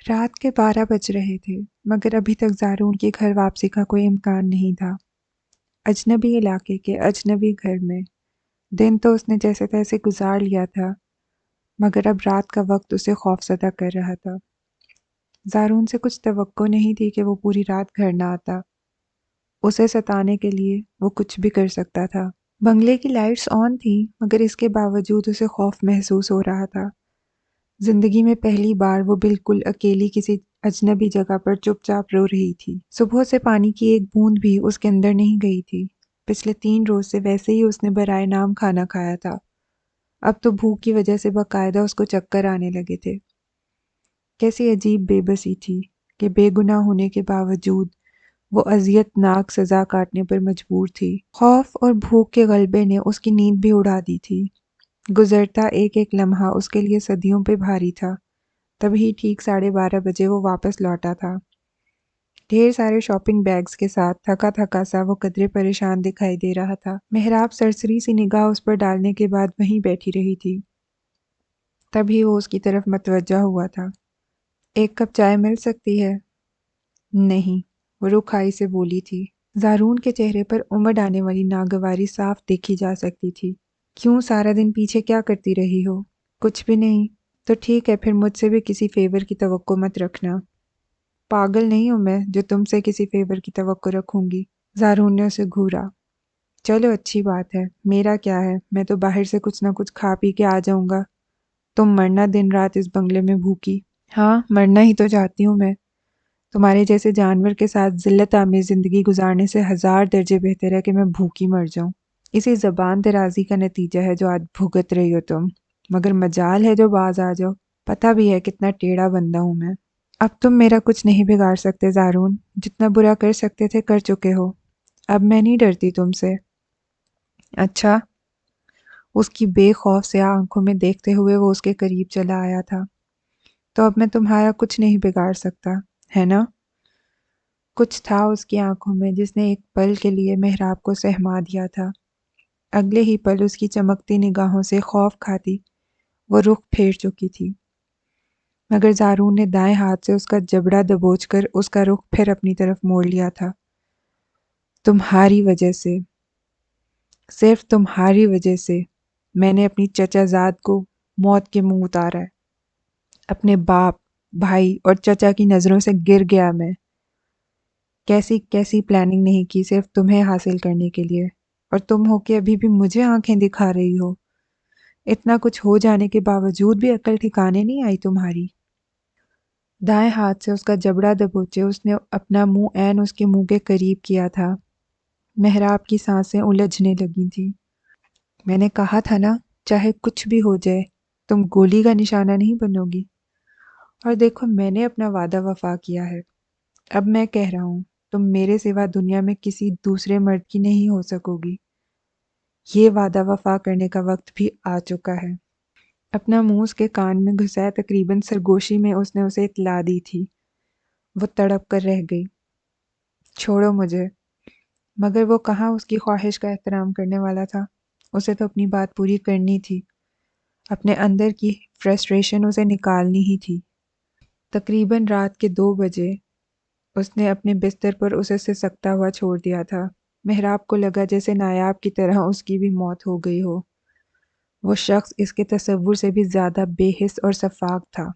رات کے 12 بج رہے تھے مگر ابھی تک زارون کی گھر واپسی کا کوئی امکان نہیں تھا۔ اجنبی علاقے کے اجنبی گھر میں دن تو اس نے جیسے تیسے گزار لیا تھا، مگر اب رات کا وقت اسے خوفزدہ کر رہا تھا۔ زارون سے کچھ توقع نہیں تھی کہ وہ پوری رات گھر نہ آتا۔ اسے ستانے کے لیے وہ کچھ بھی کر سکتا تھا۔ بنگلے کی لائٹس آن تھیں مگر اس کے باوجود اسے خوف محسوس ہو رہا تھا۔ زندگی میں پہلی بار وہ بالکل اکیلی کسی اجنبی جگہ پر چپ چاپ رو رہی تھی۔ صبح سے پانی کی ایک بوند بھی اس کے اندر نہیں گئی تھی۔ پچھلے 3 روز سے ویسے ہی اس نے برائے نام کھانا کھایا تھا۔ اب تو بھوک کی وجہ سے باقاعدہ اس کو چکر آنے لگے تھے۔ کیسی عجیب بے بسی تھی کہ بے گناہ ہونے کے باوجود وہ اذیت ناک سزا کاٹنے پر مجبور تھی۔ خوف اور بھوک کے غلبے نے اس کی نیند بھی اڑا دی تھی۔ گزرتا ایک ایک لمحہ اس کے لیے صدیوں پہ بھاری تھا۔ تبھی ٹھیک 12:30 بجے وہ واپس لوٹا تھا۔ ڈھیر سارے شاپنگ بیگز کے ساتھ تھکا تھکا سا وہ قدرے پریشان دکھائی دے رہا تھا۔ محراب سرسری سی نگاہ اس پر ڈالنے کے بعد وہیں بیٹھی رہی تھی۔ تبھی وہ اس کی طرف متوجہ ہوا تھا۔ ایک کپ چائے مل سکتی ہے؟ نہیں، وہ رکھائی سے بولی تھی۔ زارون کے چہرے پر امڑ آنے والی ناگواری صاف دیکھی جا سکتی تھی۔ کیوں سارا دن پیچھے کیا کرتی رہی ہو؟ کچھ بھی نہیں۔ تو ٹھیک ہے، پھر مجھ سے بھی کسی فیور کی توقع مت رکھنا۔ پاگل نہیں ہوں میں جو تم سے کسی فیور کی توقع رکھوں گی۔ زارون نے اسے گھورا۔ چلو اچھی بات ہے، میرا کیا ہے، میں تو باہر سے کچھ نہ کچھ کھا پی کے آ جاؤں گا۔ تم مرنا دن رات اس بنگلے میں بھوکی؟ ہاں، مرنا ہی تو چاہتی ہوں میں۔ تمہارے جیسے جانور کے ساتھ ذلت آمیز زندگی گزارنے سے 1000 درجے بہتر ہے کہ میں بھوکی مر جاؤں۔ اسی زبان درازی کا نتیجہ ہے جو آج بھگت رہی ہو تم، مگر مجال ہے جو باز آ جاؤ۔ پتہ بھی ہے کتنا ٹیڑھا بندہ ہوں میں۔ اب تم میرا کچھ نہیں بگاڑ سکتے زارون، جتنا برا کر سکتے تھے کر چکے ہو۔ اب میں نہیں ڈرتی تم سے۔ اچھا؟ اس کی بے خوف سیاہ آنکھوں میں دیکھتے ہوئے وہ اس کے قریب چلا آیا تھا۔ تو اب میں تمہارا کچھ نہیں بگاڑ سکتا، ہے نا؟ کچھ تھا اس کی آنکھوں میں جس نے ایک پل کے لیے محراب کو سہما دیا تھا۔ اگلے ہی پل اس کی چمکتی نگاہوں سے خوف کھاتی وہ رخ پھیر چکی تھی، مگر زارون نے دائیں ہاتھ سے اس کا جبڑا دبوچ کر اس کا رخ پھر اپنی طرف موڑ لیا تھا۔ تمہاری وجہ سے، صرف تمہاری وجہ سے میں نے اپنی چچا زاد کو موت کے منہ اتارا ہے۔ اپنے باپ، بھائی اور چچا کی نظروں سے گر گیا میں۔ کیسی کیسی پلاننگ نہیں کی صرف تمہیں حاصل کرنے کے لیے، اور تم ہو کہ ابھی بھی مجھے آنکھیں دکھا رہی ہو۔ اتنا کچھ ہو جانے کے باوجود بھی عقل ٹھکانے نہیں آئی تمہاری۔ دائیں ہاتھ سے اس کا جبڑا دبوچے اس نے اپنا منہ عین اس کے منہ کے قریب کیا تھا۔ محراب کی سانسیں الجھنے لگی تھیں۔ میں نے کہا تھا نا، چاہے کچھ بھی ہو جائے تم گولی کا نشانہ نہیں بنو گی۔ اور دیکھو میں نے اپنا وعدہ وفا کیا ہے۔ اب میں کہہ رہا ہوں، تم میرے سوا دنیا میں کسی دوسرے مرد کی نہیں ہو سکو گی۔ یہ وعدہ وفا کرنے کا وقت بھی آ چکا ہے۔ اپنا منہ اس کے کان میں گھسائے تقریباً سرگوشی میں اس نے اسے اطلاع دی تھی۔ وہ تڑپ کر رہ گئی۔ چھوڑو مجھے۔ مگر وہ کہاں اس کی خواہش کا احترام کرنے والا تھا؟ اسے تو اپنی بات پوری کرنی تھی۔ اپنے اندر کی فرسٹریشن اسے نکالنی ہی تھی۔ تقریباً رات کے 2 بجے اس نے اپنے بستر پر اسے سسکتا ہوا چھوڑ دیا تھا۔ محراب کو لگا جیسے نایاب کی طرح اس کی بھی موت ہو گئی ہو۔ وہ شخص اس کے تصور سے بھی زیادہ بے حس اور سفاک تھا۔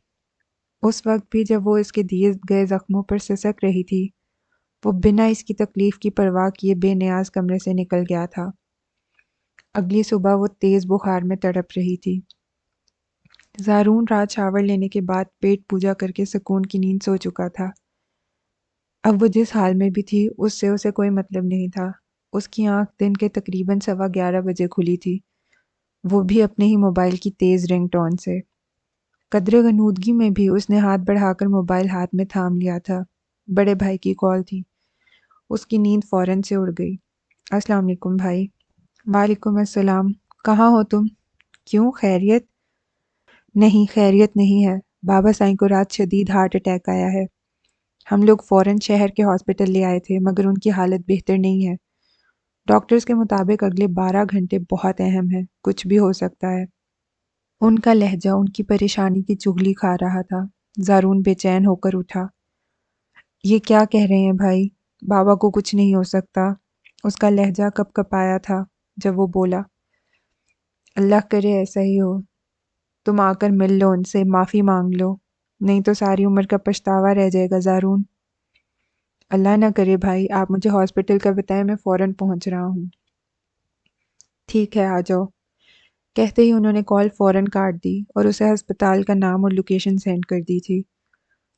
اس وقت بھی جب وہ اس کے دیے گئے زخموں پر سسک رہی تھی، وہ بنا اس کی تکلیف کی پرواہ کیے بے نیاز کمرے سے نکل گیا تھا۔ اگلی صبح وہ تیز بخار میں تڑپ رہی تھی۔ زارون رات شاور لینے کے بعد پیٹ پوجا کر کے سکون کی نیند سو چکا تھا۔ اب وہ جس حال میں بھی تھی اس سے اسے کوئی مطلب نہیں تھا۔ اس کی آنکھ دن کے تقریباً 11:15 بجے کھلی تھی، وہ بھی اپنے ہی موبائل کی تیز رنگ ٹون سے۔ قدرے غنودگی میں بھی اس نے ہاتھ بڑھا کر موبائل ہاتھ میں تھام لیا تھا۔ بڑے بھائی کی کال تھی۔ اس کی نیند فوراً سے اڑ گئی۔ السلام علیکم بھائی۔ وعلیکم السلام۔ کہاں ہو تم؟ کیوں، خیریت؟ نہیں، خیریت نہیں ہے۔ بابا سائیں کو رات شدید ہارٹ اٹیک آیا ہے۔ ہم لوگ فوراً شہر کے ہاسپٹل لے آئے تھے مگر ان کی حالت بہتر نہیں ہے۔ ڈاکٹرز کے مطابق اگلے 12 گھنٹے بہت اہم ہیں، کچھ بھی ہو سکتا ہے۔ ان کا لہجہ ان کی پریشانی کی چغلی کھا رہا تھا۔ زارون بے چین ہو کر اٹھا۔ یہ کیا کہہ رہے ہیں بھائی؟ بابا کو کچھ نہیں ہو سکتا۔ اس کا لہجہ کپ کپایا تھا جب وہ بولا۔ اللہ کرے ایسا ہی ہو۔ تم آ کر مل لو ان سے، معافی مانگ لو، نہیں تو ساری عمر کا پچھتاوا رہ جائے گا زارون۔ اللہ نہ کرے بھائی، آپ مجھے ہاسپٹل کا بتائیں، میں فوراً پہنچ رہا ہوں۔ ٹھیک ہے، آ جاؤ۔ کہتے ہی انہوں نے کال فوراً کاٹ دی اور اسے ہسپتال کا نام اور لوکیشن سینڈ کر دی تھی۔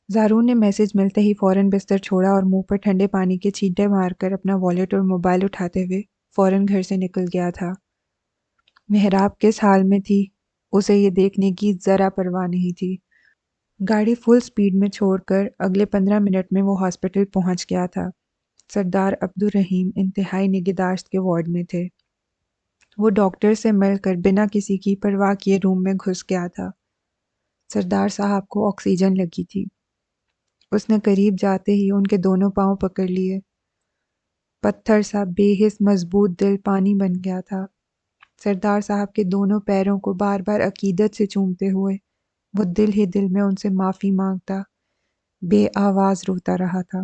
زارون نے میسج ملتے ہی فوراً بستر چھوڑا اور منہ پر ٹھنڈے پانی کے چھینٹے مار کر اپنا والیٹ اور موبائل اٹھاتے ہوئے فوراً گھر سے نکل گیا تھا۔ محراب کس حال میں تھی، اسے یہ دیکھنے کی ذرا پرواہ نہیں تھی۔ گاڑی فل سپیڈ میں چھوڑ کر اگلے 15 منٹ میں وہ ہاسپٹل پہنچ گیا تھا۔ سردار عبدالرحیم انتہائی نگہداشت کے وارڈ میں تھے۔ وہ ڈاکٹر سے مل کر بنا کسی کی پرواہ کیے روم میں گھس گیا تھا۔ سردار صاحب کو آکسیجن لگی تھی۔ اس نے قریب جاتے ہی ان کے دونوں پاؤں پکڑ لیے۔ پتھر سا بے حس مضبوط دل پانی بن گیا تھا۔ سردار صاحب کے دونوں پیروں کو بار بار عقیدت سے چومتے ہوئے وہ دل ہی دل میں ان سے معافی مانگتا، بے آواز روتا رہا تھا۔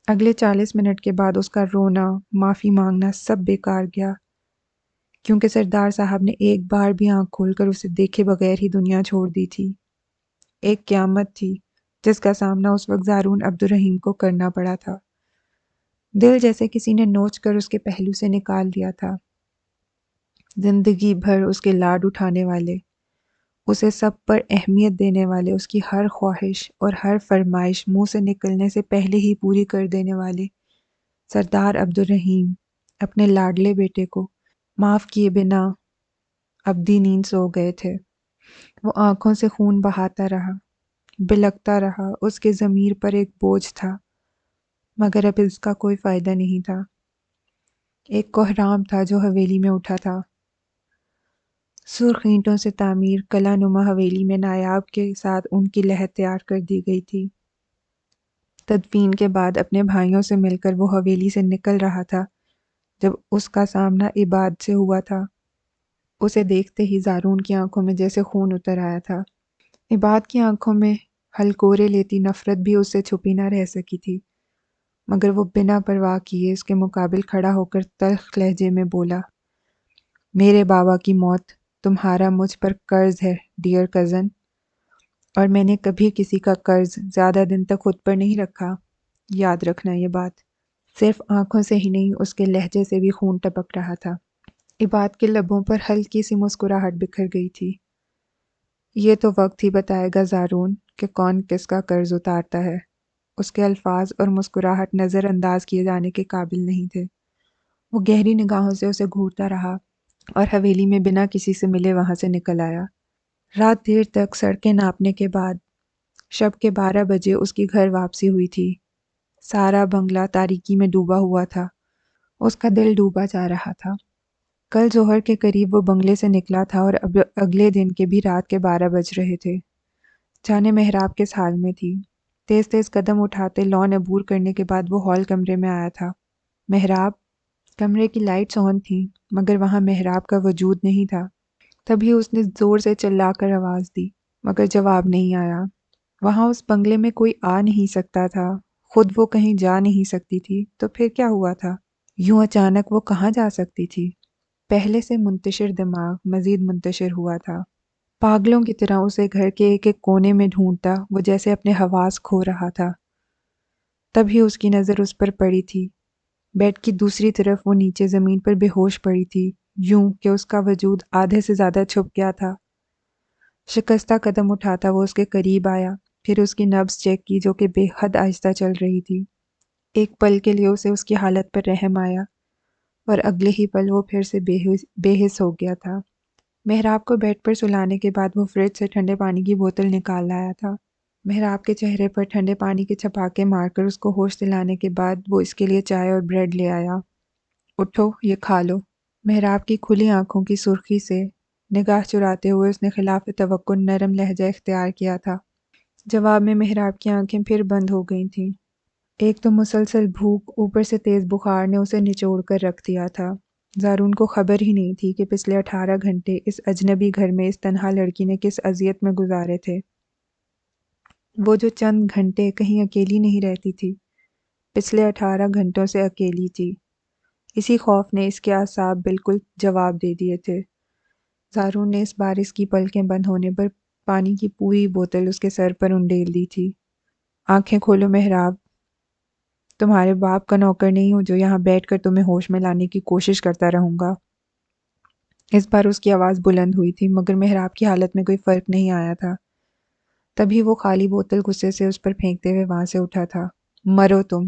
اگلے 40 منٹ کے بعد اس کا رونا، معافی مانگنا سب بیکار گیا، کیونکہ سردار صاحب نے ایک بار بھی آنکھ کھول کر اسے دیکھے بغیر ہی دنیا چھوڑ دی تھی۔ ایک قیامت تھی جس کا سامنا اس وقت زارون عبدالرحیم کو کرنا پڑا تھا۔ دل جیسے کسی نے نوچ کر اس کے پہلو سے نکال دیا تھا۔ زندگی بھر اس کے لاڈ اٹھانے والے، اسے سب پر اہمیت دینے والے، اس کی ہر خواہش اور ہر فرمائش منہ سے نکلنے سے پہلے ہی پوری کر دینے والے سردار عبدالرحیم اپنے لاڈلے بیٹے کو معاف کیے بنا ابدی نیند سو گئے تھے۔ وہ آنکھوں سے خون بہاتا رہا، بلکتا رہا، اس کے ضمیر پر ایک بوجھ تھا، مگر اب اس کا کوئی فائدہ نہیں تھا۔ ایک کوہرام تھا جو حویلی میں اٹھا تھا۔ سرخ اینٹوں سے تعمیر کلا نما حویلی میں نایاب کے ساتھ ان کی لہد تیار کر دی گئی تھی۔ تدفین کے بعد اپنے بھائیوں سے مل کر وہ حویلی سے نکل رہا تھا جب اس کا سامنا عباد سے ہوا تھا۔ اسے دیکھتے ہی زارون کی آنکھوں میں جیسے خون اتر آیا تھا۔ عباد کی آنکھوں میں ہلکورے لیتی نفرت بھی اس سے چھپی نہ رہ سکی تھی، مگر وہ بنا پرواہ کیے اس کے مقابل کھڑا ہو کر تلخ لہجے میں بولا، میرے بابا کی موت تمہارا مجھ پر قرض ہے ڈیئر کزن، اور میں نے کبھی کسی کا قرض زیادہ دن تک خود پر نہیں رکھا، یاد رکھنا یہ بات۔ صرف آنکھوں سے ہی نہیں، اس کے لہجے سے بھی خون ٹپک رہا تھا۔ عباد کے لبوں پر ہلکی سی مسکراہٹ بکھر گئی تھی۔ یہ تو وقت ہی بتائے گا زارون کہ کون کس کا قرض اتارتا ہے۔ اس کے الفاظ اور مسکراہٹ نظر انداز کیے جانے کے قابل نہیں تھے۔ وہ گہری نگاہوں سے اسے گھورتا رہا اور حویلی میں بنا کسی سے ملے وہاں سے نکل آیا۔ رات دیر تک سڑکیں ناپنے کے بعد شب کے 12 بجے اس کی گھر واپسی ہوئی تھی۔ سارا بنگلہ تاریکی میں ڈوبا ہوا تھا۔ اس کا دل ڈوبا جا رہا تھا۔ کل ظہر کے قریب وہ بنگلے سے نکلا تھا اور اب اگلے دن کے بھی رات کے 12 بج رہے تھے۔ جانے محراب کس حال میں تھی۔ تیز تیز قدم اٹھاتے لان عبور کرنے کے بعد وہ ہال کمرے میں آیا تھا۔ محراب؟ کمرے کی لائٹس آن تھیں، مگر وہاں محراب کا وجود نہیں تھا۔ تبھی اس نے زور سے چلا کر آواز دی، مگر جواب نہیں آیا۔ وہاں اس بنگلے میں کوئی آ نہیں سکتا تھا، خود وہ کہیں جا نہیں سکتی تھی، تو پھر کیا ہوا تھا؟ یوں اچانک وہ کہاں جا سکتی تھی؟ پہلے سے منتشر دماغ مزید منتشر ہوا تھا۔ پاگلوں کی طرح اسے گھر کے ایک ایک کونے میں ڈھونڈتا وہ جیسے اپنے حواس کھو رہا تھا۔ تبھی اس کی نظر اس پر پڑی تھی۔ بیڈ کی دوسری طرف وہ نیچے زمین پر بے ہوش پڑی تھی، یوں کہ اس کا وجود آدھے سے زیادہ چھپ گیا تھا۔ شکستہ قدم اٹھاتا وہ اس کے قریب آیا، پھر اس کی نبض چیک کی جو کہ بے حد آہستہ چل رہی تھی۔ ایک پل کے لیے اسے اس کی حالت پر رحم آیا، اور اگلے ہی پل وہ پھر سے بے حس ہو گیا تھا۔ محراب کو بیڈ پر سلانے کے بعد وہ فریج سے ٹھنڈے پانی کی بوتل نکال لایا تھا۔ محراب کے چہرے پر ٹھنڈے پانی کے چھپاکے مار کر اس کو ہوش دلانے کے بعد وہ اس کے لیے چائے اور بریڈ لے آیا۔ اٹھو، یہ کھا لو۔ محراب کی کھلی آنکھوں کی سرخی سے نگاہ چراتے ہوئے اس نے خلاف توقع نرم لہجہ اختیار کیا تھا۔ جواب میں محراب کی آنکھیں پھر بند ہو گئی تھیں۔ ایک تو مسلسل بھوک، اوپر سے تیز بخار نے اسے نچوڑ کر رکھ دیا تھا۔ زارون کو خبر ہی نہیں تھی کہ پچھلے 18 گھنٹے اس اجنبی گھر میں اس تنہا لڑکی نے کس اذیت میں گزارے تھے۔ وہ جو چند گھنٹے کہیں اکیلی نہیں رہتی تھی، پچھلے 18 گھنٹوں سے اکیلی تھی۔ اسی خوف نے اس کے اعصاب بالکل جواب دے دیے تھے۔ زارون نے اس بار اس کی پلکیں بند ہونے پر پانی کی پوری بوتل اس کے سر پر انڈیل دی تھی۔ آنکھیں کھولو محراب، تمہارے باپ کا نوکر نہیں ہوں جو یہاں بیٹھ کر تمہیں ہوش میں لانے کی کوشش کرتا رہوں گا۔ اس بار اس کی آواز بلند ہوئی تھی، مگر محراب کی حالت میں کوئی فرق نہیں آیا تھا۔ تبھی وہ خالی بوتل غصے سے اس پر پھینکتے ہوئے وہاں سے اٹھا تھا۔ مرو تم۔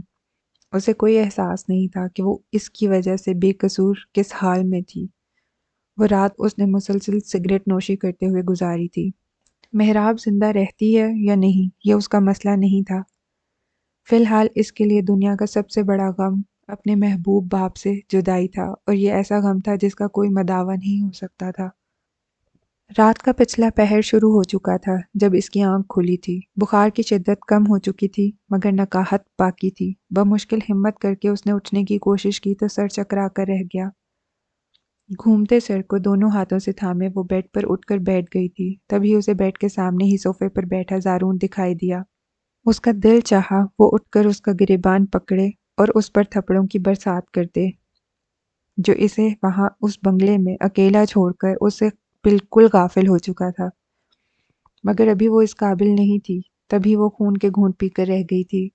اسے کوئی احساس نہیں تھا کہ وہ اس کی وجہ سے بے قصور کس حال میں تھی۔ وہ رات اس نے مسلسل سگریٹ نوشی کرتے ہوئے گزاری تھی۔ محراب زندہ رہتی ہے یا نہیں یہ اس کا مسئلہ نہیں تھا۔ فی الحال اس کے لیے دنیا کا سب سے بڑا غم اپنے محبوب باپ سے جدائی تھا، اور یہ ایسا غم تھا جس کا کوئی مداوع نہیں ہو سکتا تھا۔ رات کا پچھلا پہر شروع ہو چکا تھا جب اس کی آنکھ کھلی تھی۔ بخار کی شدت کم ہو چکی تھی مگر نکاہت باقی تھی۔ بمشکل ہمت کر کے اس نے اٹھنے کی کوشش کی تو سر چکرا کر رہ گیا۔ گھومتے سر کو دونوں ہاتھوں سے تھامے وہ بیڈ پر اٹھ کر بیٹھ گئی تھی۔ تبھی اسے بیڈ کے سامنے ہی صوفے پر بیٹھا زارون دکھائی دیا۔ اس کا دل چاہا وہ اٹھ کر اس کا گریبان پکڑے اور اس پر تھپڑوں کی برسات کر دے، جو اسے وہاں اس بنگلے میں اکیلا چھوڑ کر اسے بالکل غافل ہو چکا تھا۔ مگر ابھی وہ اس قابل نہیں تھی، تبھی وہ خون کے گھونٹ پی کر رہ گئی تھی۔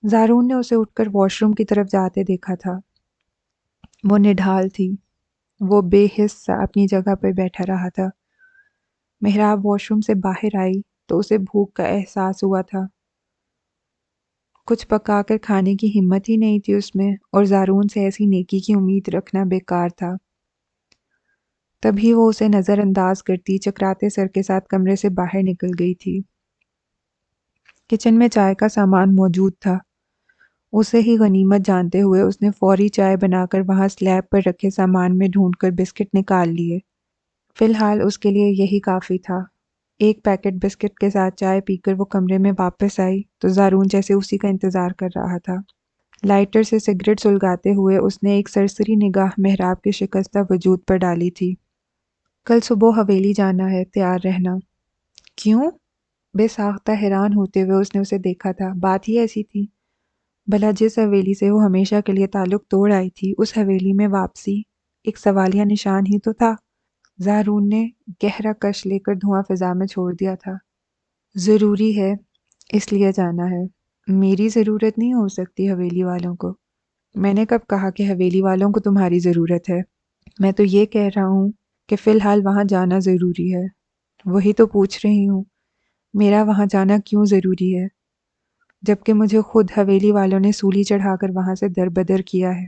زارون نے اسے اٹھ کر واش روم کی طرف جاتے دیکھا تھا۔ وہ نڈھال تھی، وہ بے حس سا اپنی جگہ پر بیٹھا رہا تھا۔ محراب واش روم سے باہر آئی تو اسے بھوک کا احساس ہوا تھا۔ کچھ پکا کر کھانے کی ہمت ہی نہیں تھی اس میں، اور زارون سے ایسی نیکی کی امید رکھنا بیکار تھا۔ تبھی وہ اسے نظر انداز کرتی چکراتے سر کے ساتھ کمرے سے باہر نکل گئی تھی۔ کچن میں چائے کا سامان موجود تھا۔ اسے ہی غنیمت جانتے ہوئے اس نے فوری چائے بنا کر وہاں سلیب پر رکھے سامان میں ڈھونڈ کر بسکٹ نکال لیے۔ فی الحال اس کے لیے یہی کافی تھا۔ ایک پیکٹ بسکٹ کے ساتھ چائے پی کر وہ کمرے میں واپس آئی تو زارون جیسے اسی کا انتظار کر رہا تھا۔ لائٹر سے سگریٹ سلگاتے ہوئے اس نے ایک سرسری نگاہ محراب کے شکستہ وجود پر ڈالی تھی۔ کل صبح حویلی جانا ہے، تیار رہنا۔ کیوں؟ بے ساختہ حیران ہوتے ہوئے اس نے اسے دیکھا تھا۔ بات ہی ایسی تھی۔ بھلا جس حویلی سے وہ ہمیشہ کے لیے تعلق توڑ آئی تھی، اس حویلی میں واپسی ایک سوالیہ نشان ہی تو تھا۔ زارون نے گہرا کش لے کر دھواں فضا میں چھوڑ دیا تھا۔ ضروری ہے، اس لیے جانا ہے۔ میری ضرورت نہیں ہو سکتی حویلی والوں کو۔ میں نے کب کہا کہ حویلی والوں کو تمہاری ضرورت ہے؟ میں تو یہ کہہ رہا ہوں کہ فی الحال وہاں جانا ضروری ہے۔ وہی تو پوچھ رہی ہوں، میرا وہاں جانا کیوں ضروری ہے، جبکہ مجھے خود حویلی والوں نے سولی چڑھا کر وہاں سے دربدر کیا ہے۔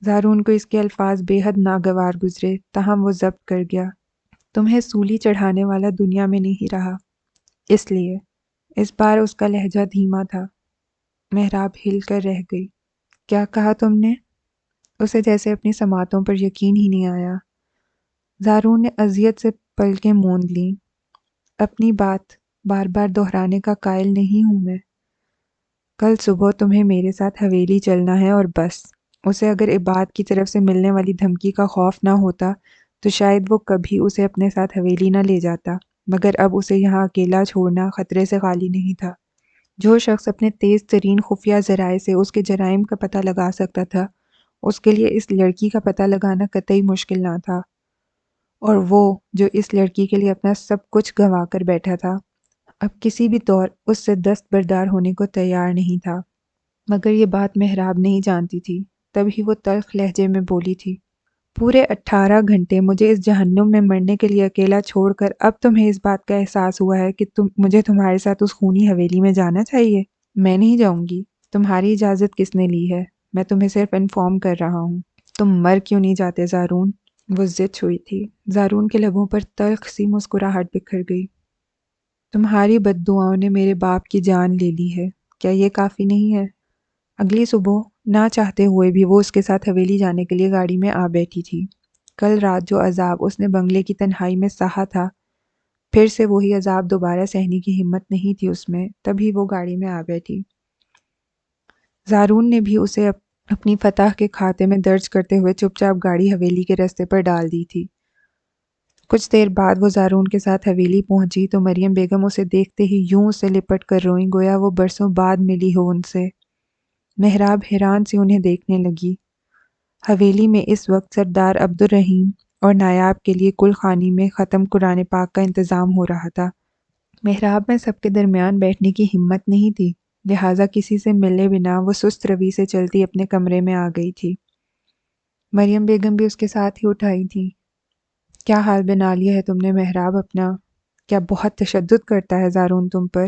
زارون کو اس کے الفاظ بے حد ناگوار گزرے، تاہم وہ ضبط کر گیا۔ تمہیں سولی چڑھانے والا دنیا میں نہیں رہا، اس لیے۔ اس بار اس کا لہجہ دھیما تھا۔ محراب ہل کر رہ گئی۔ کیا کہا تم نے؟ اسے جیسے اپنی سماعتوں پر یقین ہی نہیں آیا۔ زارون نے اذیت سے پلکیں موند لیں۔ اپنی بات بار بار دہرانے کا قائل نہیں ہوں میں۔ کل صبح تمہیں میرے ساتھ حویلی چلنا ہے اور بس۔ اسے اگر عباد کی طرف سے ملنے والی دھمکی کا خوف نہ ہوتا تو شاید وہ کبھی اسے اپنے ساتھ حویلی نہ لے جاتا، مگر اب اسے یہاں اکیلا چھوڑنا خطرے سے خالی نہیں تھا۔ جو شخص اپنے تیز ترین خفیہ ذرائع سے اس کے جرائم کا پتہ لگا سکتا تھا، اس کے لیے اس لڑکی کا پتہ لگانا قطعی مشکل نہ تھا، اور وہ جو اس لڑکی کے لیے اپنا سب کچھ گنوا کر بیٹھا تھا، اب کسی بھی طور اس سے دستبردار ہونے کو تیار نہیں تھا۔ مگر یہ بات محراب نہیں جانتی تھی۔ تبھی وہ تلخ لہجے میں بولی تھی، پورے 18 گھنٹے مجھے اس جہنم میں مرنے کے لیے اکیلا چھوڑ کر اب تمہیں اس بات کا احساس ہوا ہے کہ مجھے تمہارے ساتھ اس خونی حویلی میں جانا چاہیے؟ میں نہیں جاؤں گی۔ تمہاری اجازت کس نے لی ہے؟ میں تمہیں صرف انفارم کر رہا ہوں۔ تم مر کیوں نہیں جاتے زارون؟ وہ ضد چھوئی تھی۔ زارون کے لبوں پر تلخ سی مسکراہٹ بکھر گئی۔ تمہاری بد دعاؤں نے میرے باپ کی جان لے لی ہے، کیا یہ کافی نہیں ہے؟ اگلی صبح نہ چاہتے ہوئے بھی وہ اس کے ساتھ حویلی جانے کے لیے گاڑی میں آ بیٹھی تھی۔ کل رات جو عذاب اس نے بنگلے کی تنہائی میں سہا تھا، پھر سے وہی عذاب دوبارہ سہنے کی ہمت نہیں تھی اس میں، تبھی وہ گاڑی میں آ بیٹھی۔ زارون نے بھی اسے اپنی فتح کے کھاتے میں درج کرتے ہوئے چپ چاپ گاڑی حویلی کے رستے پر ڈال دی تھی۔ کچھ دیر بعد وہ زارون کے ساتھ حویلی پہنچی تو مریم بیگم اسے دیکھتے ہی یوں اسے لپٹ کر روئیں گویا وہ برسوں بعد ملی ہو ان سے۔ محراب حیران سی انہیں دیکھنے لگی۔ حویلی میں اس وقت سردار عبدالرحیم اور نایاب کے لیے کل خانی میں ختم قرآن پاک کا انتظام ہو رہا تھا۔ محراب میں سب کے درمیان بیٹھنے کی ہمت نہیں تھی، لہٰذا کسی سے ملے بنا وہ سست روی سے چلتی اپنے کمرے میں آ گئی تھی۔ مریم بیگم بھی اس کے ساتھ ہی اٹھائی تھی۔ کیا حال بنا لیا ہے تم نے محراب اپنا؟ کیا بہت تشدد کرتا ہے زارون تم پر؟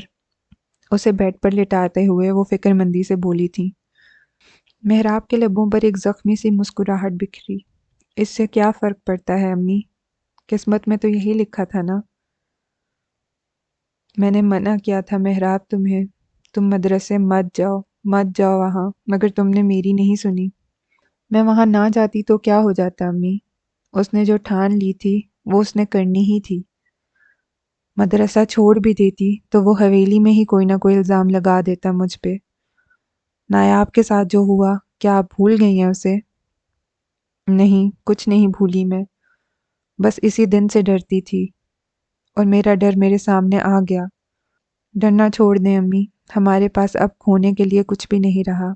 اسے بیڈ پر لٹاتے ہوئے وہ فکر مندی سے بولی تھی۔ محراب کے لبوں پر ایک زخمی سی مسکراہٹ بکھری۔ اس سے کیا فرق پڑتا ہے امی؟ قسمت میں تو یہی لکھا تھا نا۔ میں نے منع کیا تھا محراب تمہیں، تم مدرسے مت جاؤ وہاں، مگر تم نے میری نہیں سنی۔ میں وہاں نہ جاتی تو کیا ہو جاتا امی؟ اس نے جو ٹھان لی تھی وہ اس نے کرنی ہی تھی۔ مدرسہ چھوڑ بھی دیتی تو وہ حویلی میں ہی کوئی نہ کوئی الزام لگا دیتا مجھ پہ۔ نایاب کے ساتھ جو ہوا کیا آپ بھول گئی ہیں اسے؟ نہیں، کچھ نہیں بھولی میں، بس اسی دن سے ڈرتی تھی اور میرا ڈر میرے سامنے آ گیا۔ ڈرنا چھوڑ دیں امی، ہمارے پاس اب کھونے کے لیے کچھ بھی نہیں رہا۔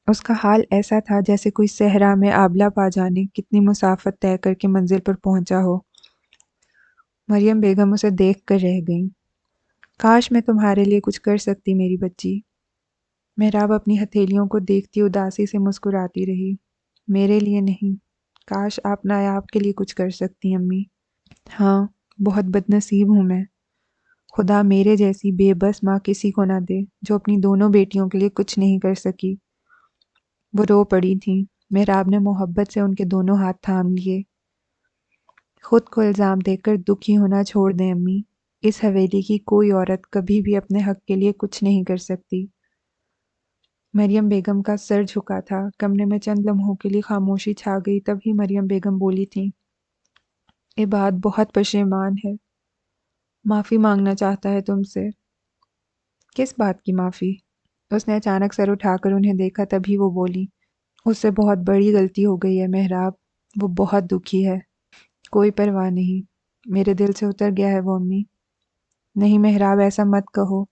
اس کا حال ایسا تھا جیسے کوئی صحرا میں آبلہ پا جانے کتنی مسافت طے کر کے منزل پر پہنچا ہو۔ مریم بیگم اسے دیکھ کر رہ گئیں۔ کاش میں تمہارے لیے کچھ کر سکتی میری بچی۔ محراب اپنی ہتھیلیوں کو دیکھتی اداسی سے مسکراتی رہی۔ میرے لیے نہیں، کاش آپ نایاب کے لیے کچھ کر سکتی امی۔ ہاں، بہت بد نصیب ہوں میں۔ خدا میرے جیسی بے بس ماں کسی کو نہ دے جو اپنی دونوں بیٹیوں کے لیے کچھ نہیں کر سکی۔ وہ رو پڑی تھیں۔ محراب نے محبت سے ان کے دونوں ہاتھ تھام لیے۔ خود کو الزام دے کر دکھی ہونا چھوڑ دیں امی، اس حویلی کی کوئی عورت کبھی بھی اپنے حق کے لیے کچھ نہیں کر سکتی۔ مریم بیگم کا سر جھکا تھا، کمرے میں چند لمحوں کے لیے خاموشی چھا گئی، تب ہی مریم بیگم بولی تھیں، عباد بہت پشیمان ہے، معافی مانگنا چاہتا ہے تم سے۔ کس بات کی معافی؟ اس نے اچانک سر اٹھا کر انہیں دیکھا، تبھی وہ بولی، اس سے بہت بڑی غلطی ہو گئی ہے محراب، وہ بہت دکھی ہے۔ کوئی پرواہ نہیں، میرے دل سے اتر گیا ہے وہ امی۔ نہیں محراب، ایسا مت کہو،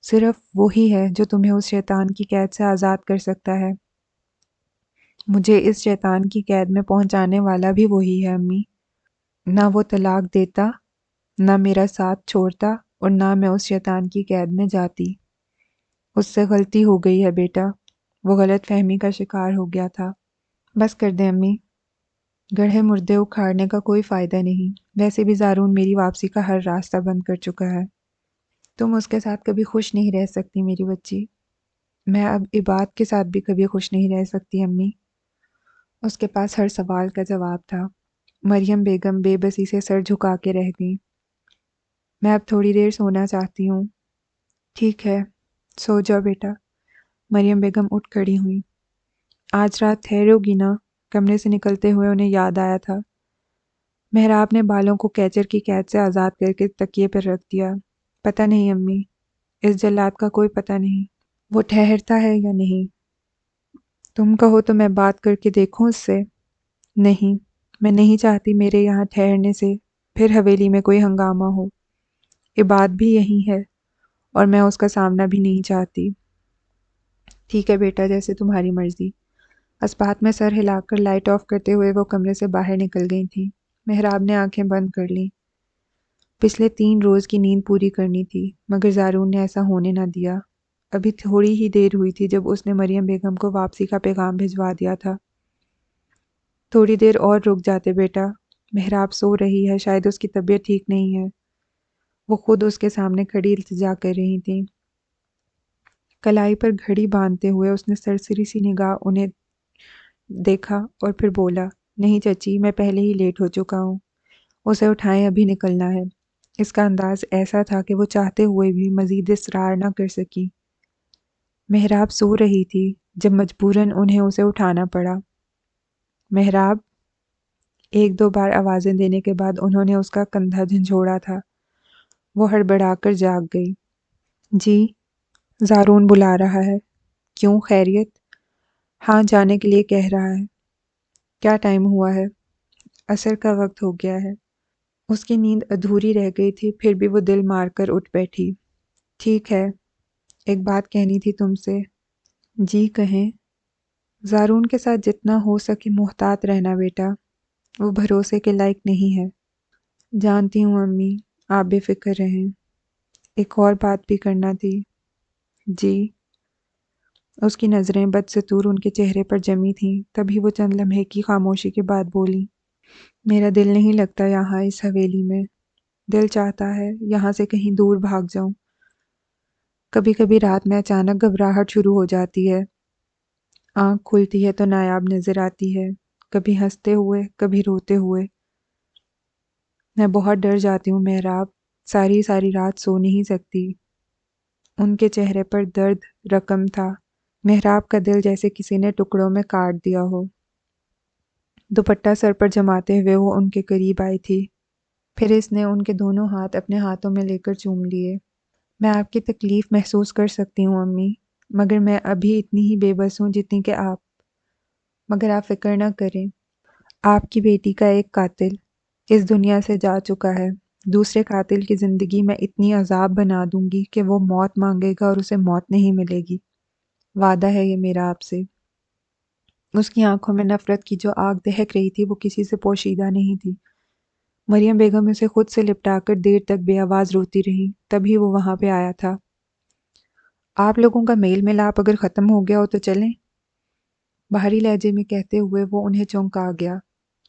صرف وہی ہے جو تمہیں اس شیطان کی قید سے آزاد کر سکتا ہے۔ مجھے اس شیطان کی قید میں پہنچانے والا بھی وہی ہے امی۔ نہ وہ طلاق دیتا، نہ میرا ساتھ چھوڑتا، اور نہ میں اس شیطان کی قید میں جاتی۔ اس سے غلطی ہو گئی ہے بیٹا، وہ غلط فہمی کا شکار ہو گیا تھا۔ بس کر دیں امی، گڑھے مردے اکھاڑنے کا کوئی فائدہ نہیں، ویسے بھی زارون میری واپسی کا ہر راستہ بند کر چکا ہے۔ تم اس کے ساتھ کبھی خوش نہیں رہ سکتی میری بچی۔ میں اب عباد کے ساتھ بھی کبھی خوش نہیں رہ سکتی امی۔ اس کے پاس ہر سوال کا جواب تھا۔ مریم بیگم بے بسی سے سر جھکا کے رہ گئیں۔ میں اب تھوڑی دیر سونا چاہتی ہوں۔ ٹھیک ہے، سو جاؤ بیٹا۔ مریم بیگم اٹھ کھڑی ہوئیں۔ آج رات ٹھہرو گی نا؟ کمرے سے نکلتے ہوئے انہیں یاد آیا تھا۔ محراب نے بالوں کو کیچر کی قید سے آزاد کر کے تکیے پر رکھ دیا۔ پتہ نہیں امی، اس جلاد کا کوئی پتہ نہیں، وہ ٹھہرتا ہے یا نہیں۔ تم کہو تو میں بات کر کے دیکھوں اس سے؟ نہیں، میں نہیں چاہتی میرے یہاں ٹھہرنے سے پھر حویلی میں کوئی ہنگامہ ہو۔ عباد بھی یہی ہے اور میں اس کا سامنا بھی نہیں چاہتی۔ ٹھیک ہے بیٹا، جیسے تمہاری مرضی۔ اسبات میں سر ہلا کر لائٹ آف کرتے ہوئے وہ کمرے سے باہر نکل گئی تھیں۔ محراب نے آنکھیں بند کر لیں۔ پچھلے 3 روز کی نیند پوری کرنی تھی، مگر زارون نے ایسا ہونے نہ دیا۔ ابھی تھوڑی ہی دیر ہوئی تھی جب اس نے مریم بیگم کو واپسی کا پیغام بھجوا دیا تھا۔ تھوڑی دیر اور رک جاتے بیٹا، محراب سو رہی ہے، شاید اس کی طبیعت ٹھیک نہیں ہے۔ وہ خود اس کے سامنے کھڑی التجا کر رہی تھیں۔ کلائی پر گھڑی باندھتے ہوئے اس نے سرسری سی نگاہ انہیں دیکھا اور پھر بولا، نہیں چچی، میں پہلے ہی لیٹ ہو چکا ہوں، اسے اٹھائیں، ابھی نکلنا ہے۔ اس کا انداز ایسا تھا کہ وہ چاہتے ہوئے بھی مزید اصرار نہ کر سکی۔ محراب سو رہی تھی جب مجبوراً انہیں اسے اٹھانا پڑا۔ محراب! 1-2 بار آوازیں دینے کے بعد انہوں نے اس کا کندھا جھنجھوڑا تھا۔ وہ ہڑبڑا کر جاگ گئی۔ جی، زارون بلا رہا ہے۔ کیوں، خیریت؟ ہاں، جانے کے لیے کہہ رہا ہے۔ کیا ٹائم ہوا ہے؟ عصر کا وقت ہو گیا ہے۔ اس کی نیند ادھوری رہ گئی تھی، پھر بھی وہ دل مار کر اٹھ بیٹھی۔ ٹھیک ہے، ایک بات کہنی تھی تم سے۔ جی کہیں۔ زارون کے ساتھ جتنا ہو سکے محتاط رہنا بیٹا، وہ بھروسے کے لائق نہیں ہے۔ جانتی ہوں امی، آپ بے فکر رہیں۔ ایک اور بات بھی کرنا تھی۔ جی۔ اس کی نظریں بدستور ان کے چہرے پر جمی تھیں، تبھی وہ چند لمحے کی خاموشی کے بعد بولی، میرا دل نہیں لگتا یہاں اس حویلی میں۔ دل چاہتا ہے یہاں سے کہیں دور بھاگ جاؤں۔ کبھی کبھی رات میں اچانک گھبراہٹ شروع ہو جاتی ہے، آنکھ کھلتی ہے تو نایاب نظر آتی ہے، کبھی ہنستے ہوئے کبھی روتے ہوئے۔ میں بہت ڈر جاتی ہوں محراب، ساری ساری رات سو نہیں سکتی۔ ان کے چہرے پر درد رقم تھا، محراب کا دل جیسے کسی نے ٹکڑوں میں کاٹ دیا ہو۔ دوپٹہ سر پر جماتے ہوئے وہ ان کے قریب آئی تھی، پھر اس نے ان کے دونوں ہاتھ اپنے ہاتھوں میں لے کر چوم لیے۔ میں آپ کی تکلیف محسوس کر سکتی ہوں امی، مگر میں ابھی اتنی ہی بے بس ہوں جتنی کہ آپ۔ مگر آپ فکر نہ کریں، آپ کی بیٹی کا ایک قاتل اس دنیا سے جا چکا ہے، دوسرے قاتل کی زندگی میں اتنی عذاب بنا دوں گی کہ وہ موت مانگے گا اور اسے موت نہیں ملے گی۔ وعدہ ہے یہ میرا آپ سے۔ اس کی آنکھوں میں نفرت کی جو آگ دہک رہی تھی وہ کسی سے پوشیدہ نہیں تھی۔ مریم بیگم اسے خود سے لپٹا کر دیر تک بے آواز روتی رہیں، تبھی وہ وہاں پہ آیا تھا۔ آپ لوگوں کا میل ملاپ اگر ختم ہو گیا ہو تو چلیں، باہری لہجے میں کہتے ہوئے وہ انہیں چونکا گیا۔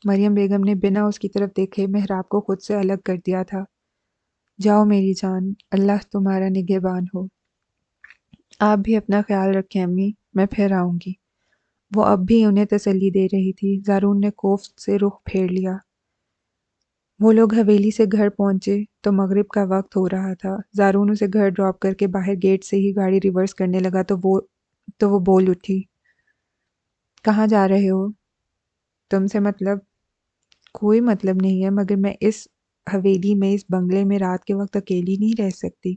مریم بیگم نے بنا اس کی طرف دیکھے محراب کو خود سے الگ کر دیا تھا۔ جاؤ میری جان، اللہ تمہارا نگہبان ہو۔ آپ بھی اپنا خیال رکھیں امی، میں پھر آؤں گی۔ وہ اب بھی انہیں تسلی دے رہی تھی۔ زارون نے کوفت سے رخ پھیر لیا۔ وہ لوگ حویلی سے گھر پہنچے تو مغرب کا وقت ہو رہا تھا۔ زارون اسے گھر ڈراپ کر کے باہر گیٹ سے ہی گاڑی ریورس کرنے لگا تو وہ بول اٹھی، کہاں جا رہے ہو؟ تم سے مطلب؟ کوئی مطلب نہیں ہے، مگر میں اس حویلی میں، اس بنگلے میں رات کے وقت اکیلی نہیں رہ سکتی۔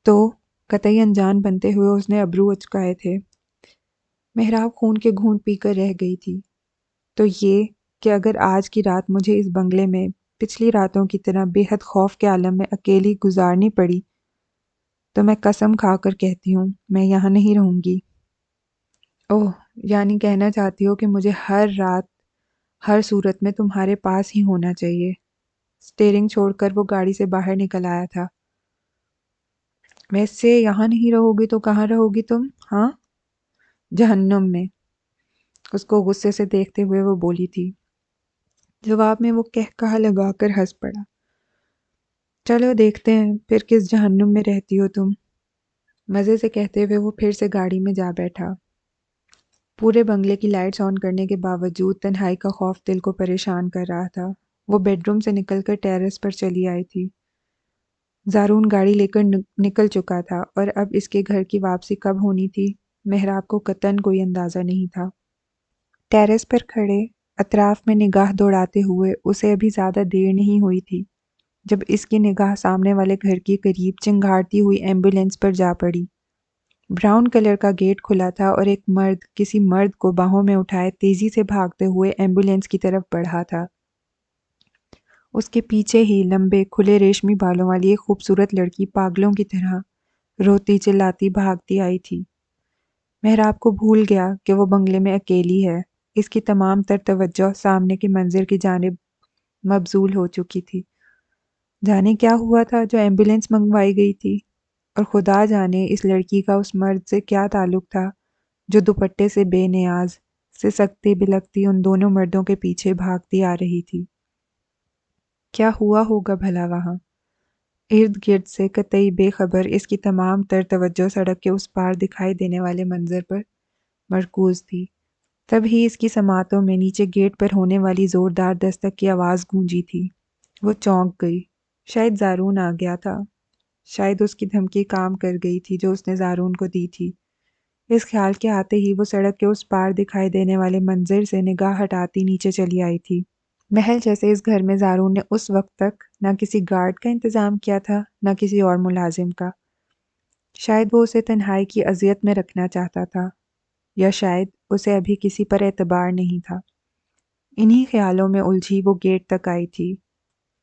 تو قطعی انجان بنتے ہوئے اس نے ابرو اچکائے تھے۔ محراب خون کے گھونٹ پی کر رہ گئی تھی۔ تو یہ کہ اگر آج کی رات مجھے اس بنگلے میں پچھلی راتوں کی طرح بے حد خوف کے عالم میں اکیلی گزارنی پڑی تو میں قسم کھا کر کہتی ہوں میں یہاں نہیں رہوں گی۔ اوہ، یعنی کہنا چاہتی ہو کہ مجھے ہر رات ہر صورت میں تمہارے پاس ہی ہونا چاہیے۔ سٹیئرنگ چھوڑ کر وہ گاڑی سے باہر نکل آیا تھا۔ ویسے یہاں نہیں رہو گی تو کہاں رہو گی تم؟ ہاں؟ جہنم میں، اس کو غصے سے دیکھتے ہوئے وہ بولی تھی۔ جواب میں وہ کہا لگا کر ہنس پڑا۔ چلو دیکھتے ہیں پھر کس جہنم میں رہتی ہو تم، مزے سے کہتے ہوئے وہ پھر سے گاڑی میں جا بیٹھا۔ پورے بنگلے کی لائٹس آن کرنے کے باوجود تنہائی کا خوف دل کو پریشان کر رہا تھا۔ وہ بیڈ روم سے نکل کر ٹیرس پر چلی آئی تھی۔ زارون گاڑی لے کر نکل چکا تھا اور اب اس کے گھر کی واپسی کب ہونی تھی، محراب کو قطعاً کوئی اندازہ نہیں تھا۔ ٹیرس پر کھڑے اطراف میں نگاہ دوڑاتے ہوئے اسے ابھی زیادہ دیر نہیں ہوئی تھی جب اس کی نگاہ سامنے والے گھر کے قریب چنگھاڑتی ہوئی ایمبولینس پر جا پڑی۔ براؤن کلر کا گیٹ کھلا تھا اور ایک مرد کسی مرد کو باہوں میں اٹھائے تیزی سے بھاگتے ہوئے ایمبولینس کی طرف بڑھا تھا۔ اس کے پیچھے ہی لمبے کھلے ریشمی بالوں والی ایک خوبصورت لڑکی پاگلوں کی طرح روتی چلاتی بھاگتی آئی تھی۔ محراب کو بھول گیا کہ وہ بنگلے میں اکیلی ہے۔ اس کی تمام تر توجہ سامنے کے منظر کی جانب مبذول ہو چکی تھی۔ جانے کیا ہوا تھا جو ایمبولینس منگوائی گئی تھی، اور خدا جانے اس لڑکی کا اس مرد سے کیا تعلق تھا جو دوپٹے سے بے نیاز سکتی بلکتی ان دونوں مردوں کے پیچھے بھاگتی آ رہی تھی۔ کیا ہوا ہوگا بھلا وہاں؟ ارد گرد سے قطعی بے خبر اس کی تمام تر توجہ سڑک کے اس پار دکھائی دینے والے منظر پر مرکوز تھی۔ تب ہی اس کی سماعتوں میں نیچے گیٹ پر ہونے والی زوردار دستک کی آواز گونجی تھی۔ وہ چونک گئی۔ شاید زارون آ گیا تھا، شاید اس کی دھمکی کام کر گئی تھی جو اس نے زارون کو دی تھی۔ اس خیال کے آتے ہی وہ سڑک کے اس پار دکھائی دینے والے منظر سے نگاہ ہٹاتی نیچے چلی آئی تھی۔ محل جیسے اس گھر میں زارون نے اس وقت تک نہ کسی گارڈ کا انتظام کیا تھا نہ کسی اور ملازم کا۔ شاید وہ اسے تنہائی کی اذیت میں رکھنا چاہتا تھا، یا شاید اسے ابھی کسی پر اعتبار نہیں تھا۔ انہی خیالوں میں الجھی وہ گیٹ تک آئی تھی۔